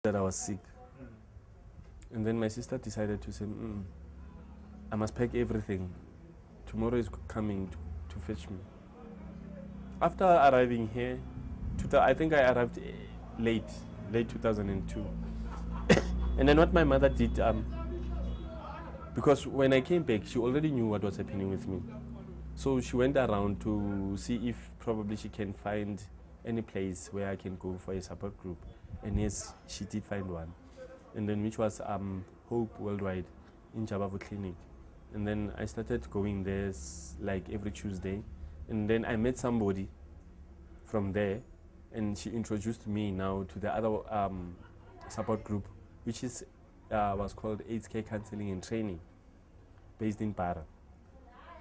that I was sick. And then my sister decided to say, I must pack everything. Tomorrow is coming to fetch me. After arriving here, I think I arrived late 2002. And then what my mother did, because when I came back, she already knew what was happening with me. So she went around to see if probably she can find any place where I can go for a support group. And yes, she did find one. And then which was Hope Worldwide in Jabavu Clinic. And then I started going there like every Tuesday. And then I met somebody from there, and she introduced me now to the other support group, which was called AIDS Care Counseling and Training, based in Para.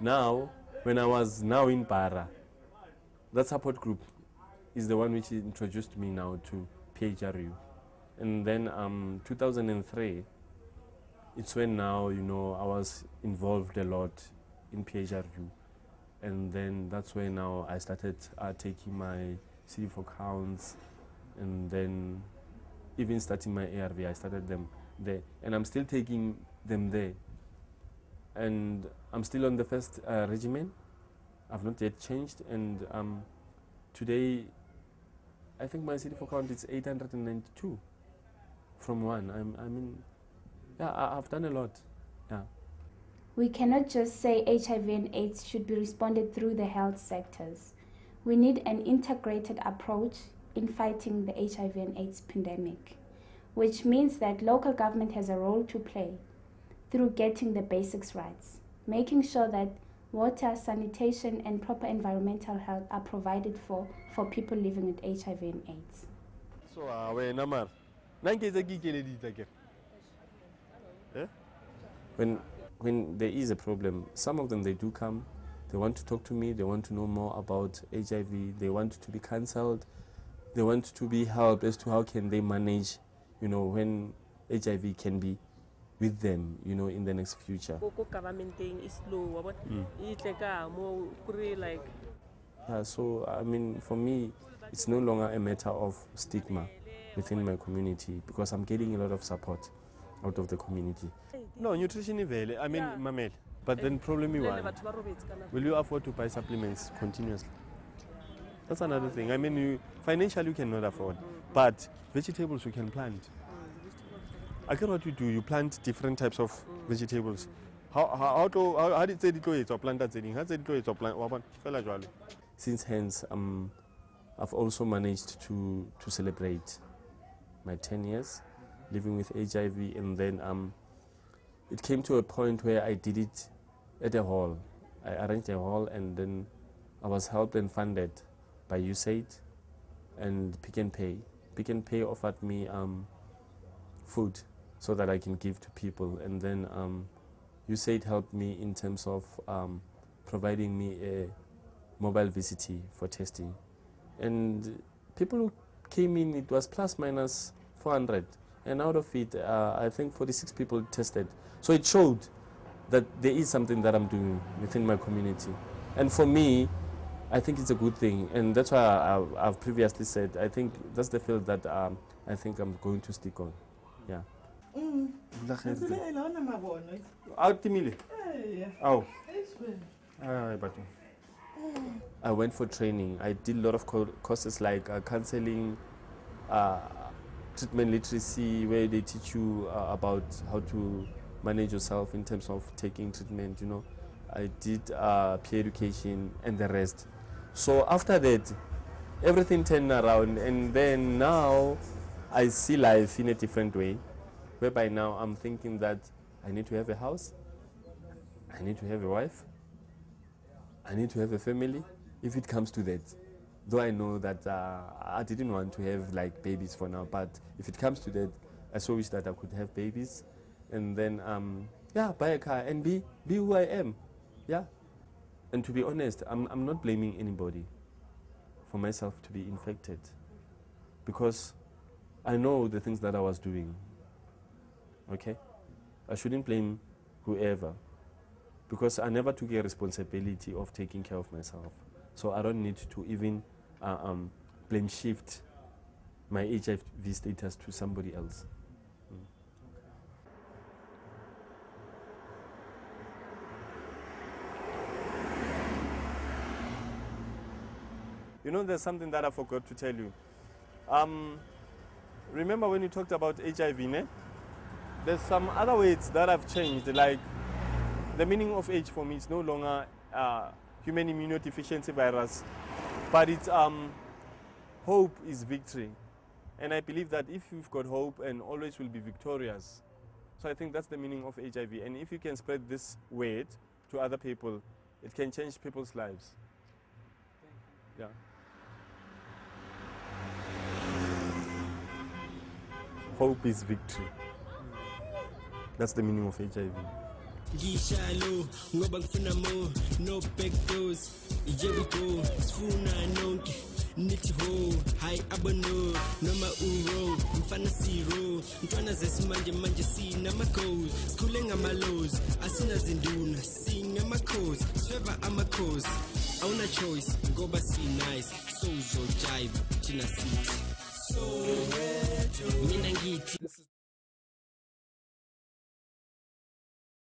Now, when I was now in Para, that support group is the one which introduced me now to PHRU. And then 2003, it's when now, I was involved a lot in PHRU. And then that's when now I started taking my CD4 counts, and then even starting my ARV, I started them there. And I'm still taking them there. And I'm still on the first regimen. I've not yet changed. And today, I think my CD4 count is 892 from 1. I've done a lot. Yeah. We cannot just say HIV and AIDS should be responded through the health sectors. We need an integrated approach in fighting the HIV and AIDS pandemic, which means that local government has a role to play through getting the basics right, making sure that water, sanitation, and proper environmental health are provided for people living with HIV and AIDS. So, when there is a problem, some of them, they do come, they want to talk to me, they want to know more about HIV, they want to be cancelled, they want to be helped as to how can they manage, when HIV can be with them, in the next future. Yeah, so, for me, it's no longer a matter of stigma within my community, because I'm getting a lot of support out of the community. No, nutrition is very, mamel. But then problem is one. Will you afford to buy supplements continuously? That's another thing. Financially you cannot afford, but vegetables you can plant. I get what you do. You plant different types of vegetables. How did it go? It's a plant that's how did it go? It's a plant. Since hence, I've also managed to celebrate my 10 years living with HIV, and then it came to a point where I did it at a hall. I arranged a hall, and then I was helped and funded by USAID and Pick and Pay. Pick and Pay offered me food so that I can give to people, and then USAID helped me in terms of providing me a mobile VCT for testing. And people who came in, it was plus minus 400. And out of it, I think 46 people tested. So it showed that there is something that I'm doing within my community. And for me, I think it's a good thing. And that's why I've previously said, I think that's the field that I think I'm going to stick on. Yeah. I went for training. I did a lot of courses like counseling, treatment literacy, where they teach you about how to manage yourself in terms of taking treatment, I did peer education and the rest. So after that, everything turned around, and then now I see life in a different way, whereby now I'm thinking that I need to have a house, I need to have a wife, I need to have a family, if it comes to that. Though I know that I didn't want to have like babies for now, but if it comes to that, I so wish that I could have babies, and then buy a car and be who I am, yeah. And to be honest, I'm not blaming anybody for myself to be infected, because I know the things that I was doing. Okay, I shouldn't blame whoever, because I never took a responsibility of taking care of myself. So I don't need to even blame shift my HIV status to somebody else. You know, there's something that I forgot to tell you. Remember when you talked about HIV, ne? There's some other words that have changed, like the meaning of AIDS for me is no longer human immunodeficiency virus, but it's hope is victory. And I believe that if you've got hope and always will be victorious, so I think that's the meaning of HIV. And if you can spread this word to other people, it can change people's lives. Yeah. Hope is victory. That's the meaning of HIV. Gishalo, ngoba ngifuna more, no back doors. Here we go, sifuna nonke, nithi ho, hi abono, noma uro, mfana zero, mntwana zesimanje manje sinama goals, sikhule ngama-lows, asina zinduna, singamakhosi, sifeva amakhosi, awuna choice, ngoba si-nice, so uzojive, thina sithi. So